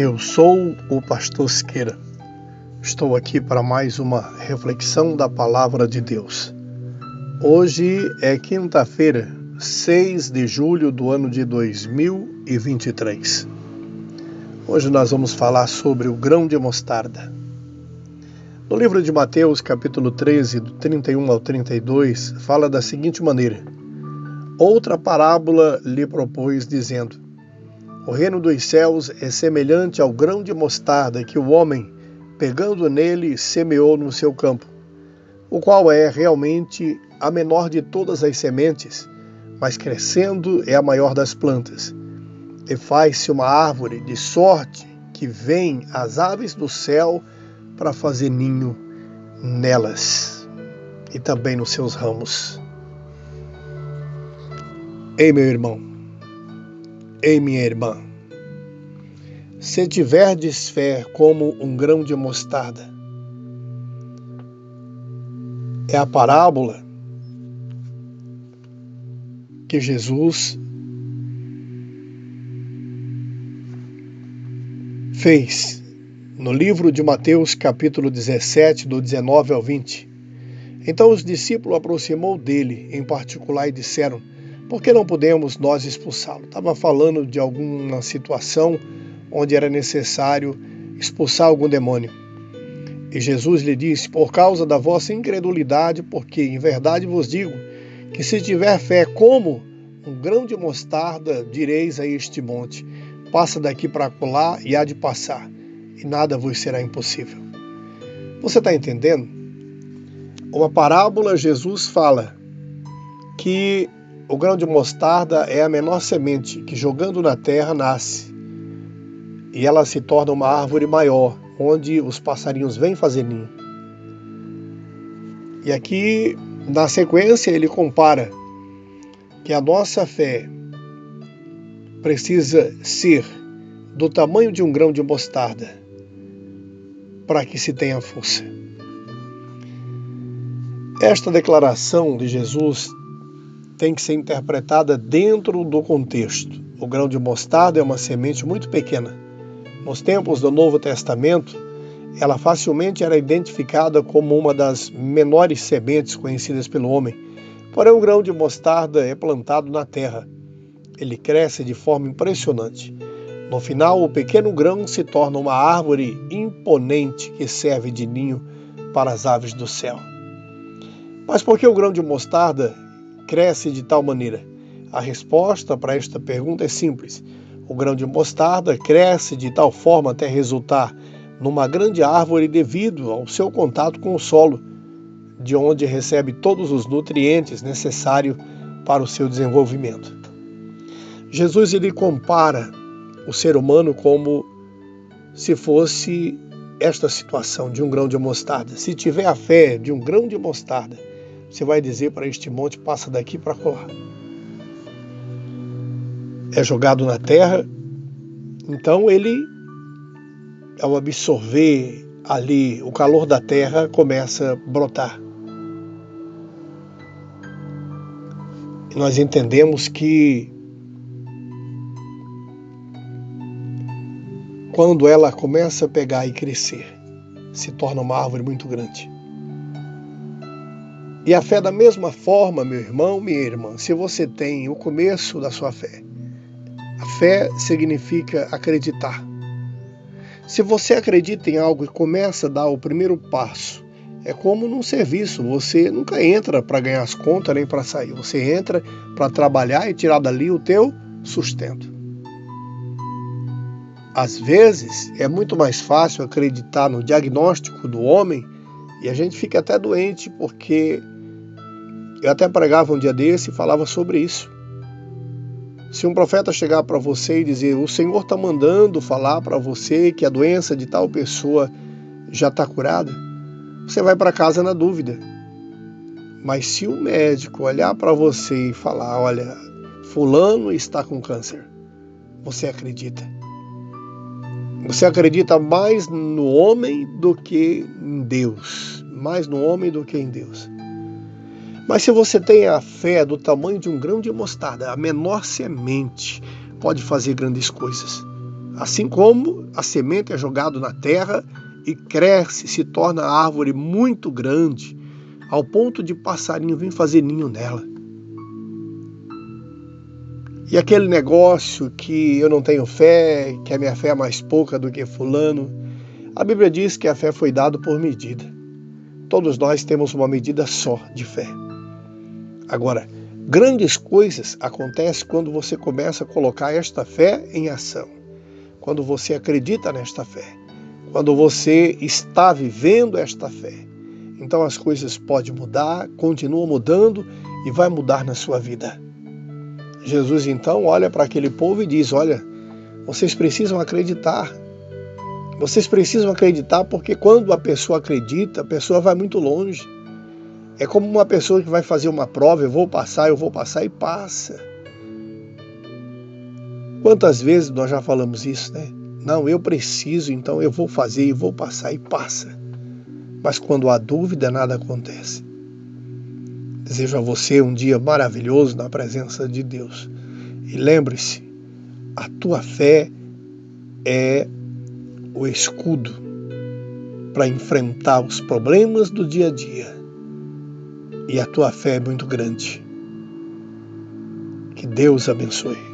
Eu sou o pastor Siqueira. Estou aqui para mais uma reflexão da Palavra de Deus. Hoje é quinta-feira, 6 de julho do ano de 2023. Hoje nós vamos falar sobre o grão de mostarda. No livro de Mateus, capítulo 13, do 31 ao 32, fala da seguinte maneira: outra parábola lhe propôs, dizendo: o reino dos céus é semelhante ao grão de mostarda que o homem, pegando nele, semeou no seu campo, o qual é realmente a menor de todas as sementes, mas crescendo é a maior das plantas. E faz-se uma árvore, de sorte que vêm as aves do céu para fazer ninho nelas, e também nos seus ramos. Ei, meu irmão, ei, minha irmã, se tiverdes fé como um grão de mostarda, é a parábola que Jesus fez no livro de Mateus, capítulo 17, do 19 ao 20. Então os discípulos aproximou dele em particular e disseram: por que não podemos nós expulsá-lo? Estava falando de alguma situação onde era necessário expulsar algum demônio. E Jesus lhe disse: por causa da vossa incredulidade, porque em verdade vos digo que se tiver fé como um grão de mostarda, direis a este monte: passa daqui para acolá, e há de passar, e nada vos será impossível. Você está entendendo? Uma parábola, Jesus fala que o grão de mostarda é a menor semente que, jogando na terra, nasce. E ela se torna uma árvore maior, onde os passarinhos vêm fazer ninho. E aqui, na sequência, ele compara que a nossa fé precisa ser do tamanho de um grão de mostarda para que se tenha força. Esta declaração de Jesus tem que ser interpretada dentro do contexto. O grão de mostarda é uma semente muito pequena. Nos tempos do Novo Testamento, ela facilmente era identificada como uma das menores sementes conhecidas pelo homem. Porém, o grão de mostarda é plantado na terra. Ele cresce de forma impressionante. No final, o pequeno grão se torna uma árvore imponente que serve de ninho para as aves do céu. Mas por que o grão de mostarda cresce de tal maneira? A resposta para esta pergunta é simples. O grão de mostarda cresce de tal forma até resultar numa grande árvore devido ao seu contato com o solo, de onde recebe todos os nutrientes necessários para o seu desenvolvimento. Jesus ele compara o ser humano como se fosse esta situação de um grão de mostarda. Se tiver a fé de um grão de mostarda, você vai dizer para este monte: passa daqui para lá. É jogado na terra, então ele, ao absorver ali o calor da terra, começa a brotar. E nós entendemos que quando ela começa a pegar e crescer, se torna uma árvore muito grande. E a fé da mesma forma, meu irmão, minha irmã, se você tem o começo da sua fé, a fé significa acreditar. Se você acredita em algo e começa a dar o primeiro passo, é como num serviço, você nunca entra para ganhar as contas nem para sair, você entra para trabalhar e tirar dali o teu sustento. Às vezes é muito mais fácil acreditar no diagnóstico do homem e a gente fica até doente, porque eu até pregava um dia desse e falava sobre isso. Se um profeta chegar para você e dizer: o Senhor está mandando falar para você que a doença de tal pessoa já está curada, você vai para casa na dúvida. Mas se o médico olhar para você e falar: olha, fulano está com câncer, você acredita. Você acredita mais no homem do que em Deus. Mais no homem do que em Deus. Mas se você tem a fé do tamanho de um grão de mostarda, a menor semente pode fazer grandes coisas. Assim como a semente é jogada na terra e cresce, se torna árvore muito grande, ao ponto de passarinho vir fazer ninho nela. E aquele negócio que eu não tenho fé, que a minha fé é mais pouca do que fulano, a Bíblia diz que a fé foi dada por medida. Todos nós temos uma medida só de fé. Agora, grandes coisas acontecem quando você começa a colocar esta fé em ação. Quando você acredita nesta fé. Quando você está vivendo esta fé. Então as coisas podem mudar, continuam mudando e vai mudar na sua vida. Jesus então olha para aquele povo e diz, olha, vocês precisam acreditar. Vocês precisam acreditar porque quando a pessoa acredita, a pessoa vai muito longe. É como uma pessoa que vai fazer uma prova, eu vou passar e passa. Quantas vezes nós já falamos isso, né? Não, eu preciso, então eu vou fazer e vou passar e passa. Mas quando há dúvida, nada acontece. Desejo a você um dia maravilhoso na presença de Deus. E lembre-se, a tua fé é o escudo para enfrentar os problemas do dia a dia. E a tua fé é muito grande. Que Deus abençoe.